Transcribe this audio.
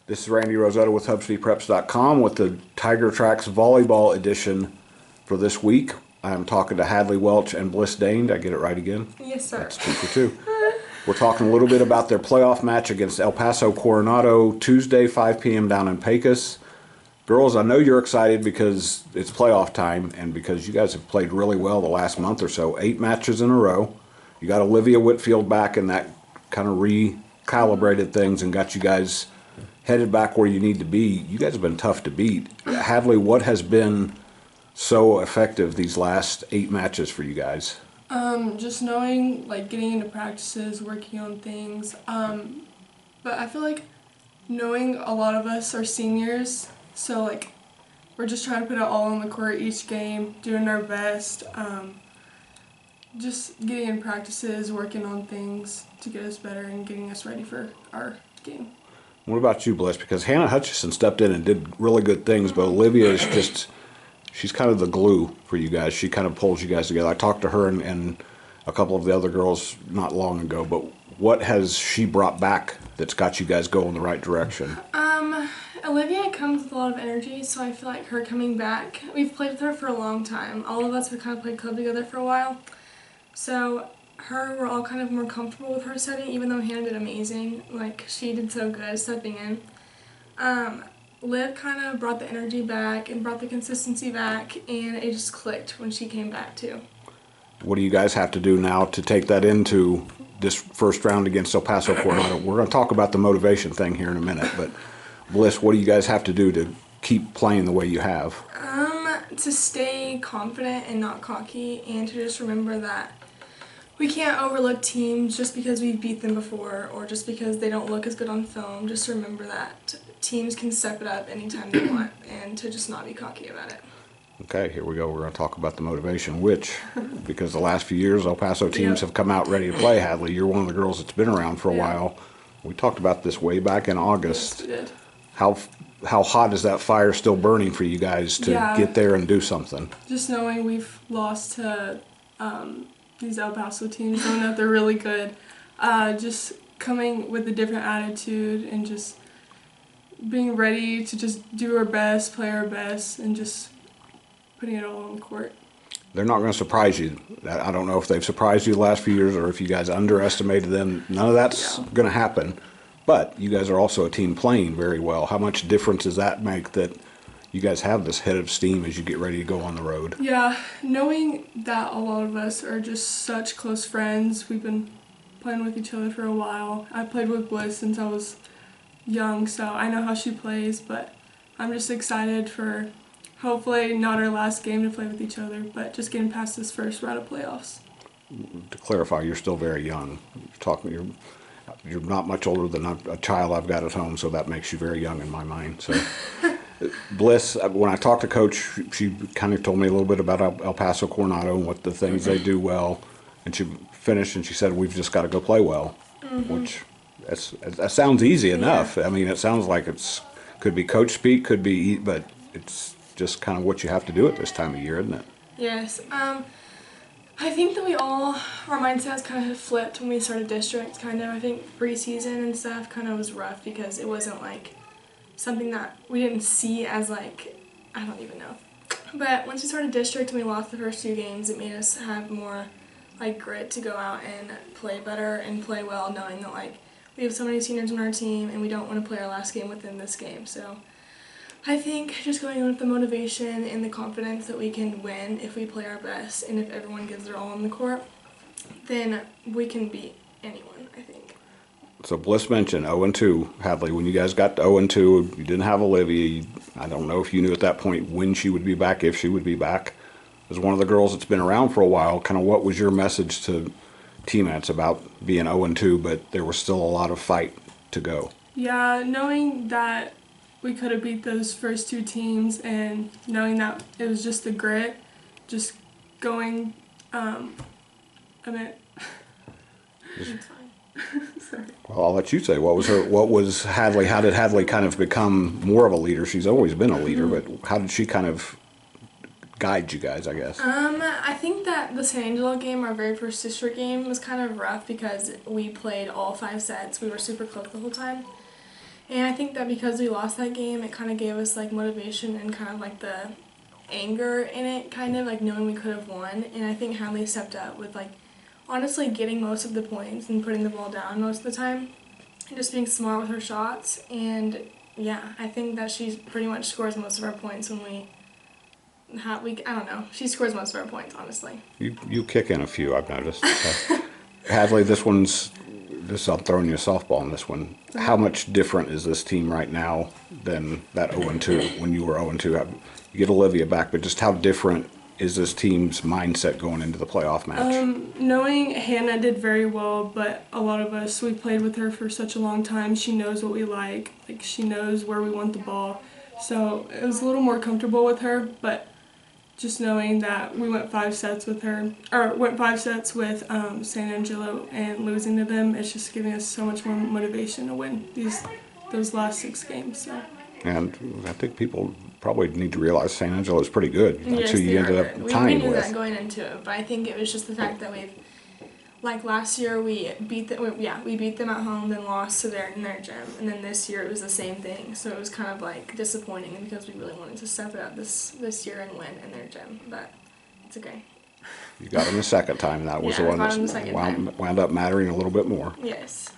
This is Randy Rosetta with HubCityPreps.com with the Tiger Tracks Volleyball Edition for this week. I'm talking to Hadlee, Welch, and Bliss, Dane. Did I get it right again? Yes, sir. That's 2 for 2. We're talking a little bit about their playoff match against El Paso Coronado Tuesday, 5 p.m. down in Pecos. Girls, I know you're excited because it's playoff time and because you guys have played really well the last month or so. 8 matches in a row. You got Olivia Whitfield back, and that kind of recalibrated things and got you guys headed back where you need to be. You guys have been tough to beat. Hadlee, what has been so effective these last 8 matches for you guys? Just knowing, like, getting into practices, working on things. But I feel like knowing a lot of us are seniors, so, like, we're just trying to put it all on the court each game, doing our best. Just getting in practices, working on things to get us better and getting us ready for our game. What about you, Bliss? Because Hannah Hutchison stepped in and did really good things, but Olivia is just, she's kind of the glue for you guys. She kind of pulls you guys together. I talked to her and a couple of the other girls not long ago, but what has she brought back that's got you guys going the right direction? Olivia comes with a lot of energy, so I feel like her coming back, we've played with her for a long time. All of us have kind of played club together for a while. So we're all kind of more comfortable with her setting, even though Hannah did amazing. Like, she did so good stepping in. Liv kind of brought the energy back and brought the consistency back, and it just clicked when she came back too. What do you guys have to do now to take that into this first round against El Paso Coronado? We're going to talk about the motivation thing here in a minute, but Bliss, what do you guys have to do to keep playing the way you have? To stay confident and not cocky, and to just remember that we can't overlook teams just because we've beat them before or just because they don't look as good on film. Just remember that teams can step it up anytime they want, and to just not be cocky about it. Okay, here we go. We're going to talk about the motivation, which, because the last few years, El Paso teams have come out ready to play. Hadlee, you're one of the girls that's been around for a while. We talked about this way back in August. Yes, we did. How hot is that fire still burning for you guys to get there and do something? Just knowing we've lost to these El Paso teams, knowing that they're really good, just coming with a different attitude and just being ready to just do our best, play our best, and just putting it all on the court. They're not going to surprise you. I don't know if they've surprised you the last few years or if you guys underestimated them. None of that's going to happen. But you guys are also a team playing very well. How much difference does that make that you guys have this head of steam as you get ready to go on the road? Yeah, knowing that a lot of us are just such close friends. We've been playing with each other for a while. I played with Bliss since I was young, so I know how she plays, but I'm just excited for hopefully not our last game to play with each other, but just getting past this first round of playoffs. To clarify, you're still very young. You're not much older than a child I've got at home, so that makes you very young in my mind. So, Bliss, when I talked to Coach, she kind of told me a little bit about El Paso Coronado and what the things they do well, and she finished and she said, "We've just got to go play well," which that sounds easy enough. I mean, it sounds like could be coach speak, but it's just kind of what you have to do at this time of year, isn't it? Yes. I think that our mindset has kind of flipped when we started district, kind of. I think preseason and stuff kind of was rough because it wasn't, like, something that we didn't see as, like, I don't even know. But once we started district and we lost the first 2 games, it made us have more, like, grit to go out and play better and play well, knowing that, like, we have so many seniors on our team and we don't want to play our last game within this game. So I think just going in with the motivation and the confidence that we can win if we play our best and if everyone gives their all on the court, then we can beat anyone, I think. So Bliss mentioned 0-2, Hadlee. When you guys got to 0-2, you didn't have Olivia. I don't know if you knew at that point when she would be back, if she would be back. As one of the girls that's been around for a while, kind of what was your message to teammates about being 0-2, but there was still a lot of fight to go? Yeah, knowing that we could have beat those first 2 teams and knowing that it was just the grit, just going, it's fine. Sorry. Well, I'll let you say. What was Hadlee? How did Hadlee kind of become more of a leader? She's always been a leader, but how did she kind of guide you guys, I guess? I think that the San Angelo game, our very first district game, was kind of rough because we played all 5 sets. We were super close the whole time. And I think that because we lost that game, it kind of gave us like motivation and kind of like the anger in it, kind of like knowing we could have won. And I think Hadlee stepped up with like honestly getting most of the points and putting the ball down most of the time and just being smart with her shots. And yeah, I think that she pretty much scores most of our points when we I don't know. She scores most of our points, honestly. You kick in a few, I've noticed. Hadlee, I'm throwing you a softball on this one. How much different is this team right now than that 0-2 when you were 0-2? You get Olivia back, but just how different is this team's mindset going into the playoff match? Knowing Hannah did very well, but a lot of us, we played with her for such a long time. She knows what we like she knows where we want the ball. So it was a little more comfortable with her, but just knowing that we went 5 sets with her, or went 5 sets with San Angelo and losing to them, it's just giving us so much more motivation to win those last 6 games. So. And I think people probably need to realize San Angelo is pretty good. Yes, That's who you ended up we tying knew with. that going into it, but I think it was just the fact that like last year we beat them at home, then lost to in their gym, and then this year it was the same thing. So it was kind of like disappointing because we really wanted to step it up this year and win in their gym, but it's okay. You got him the second time. That was Yeah, the one I got him the second time. wound up mattering a little bit more. Yes.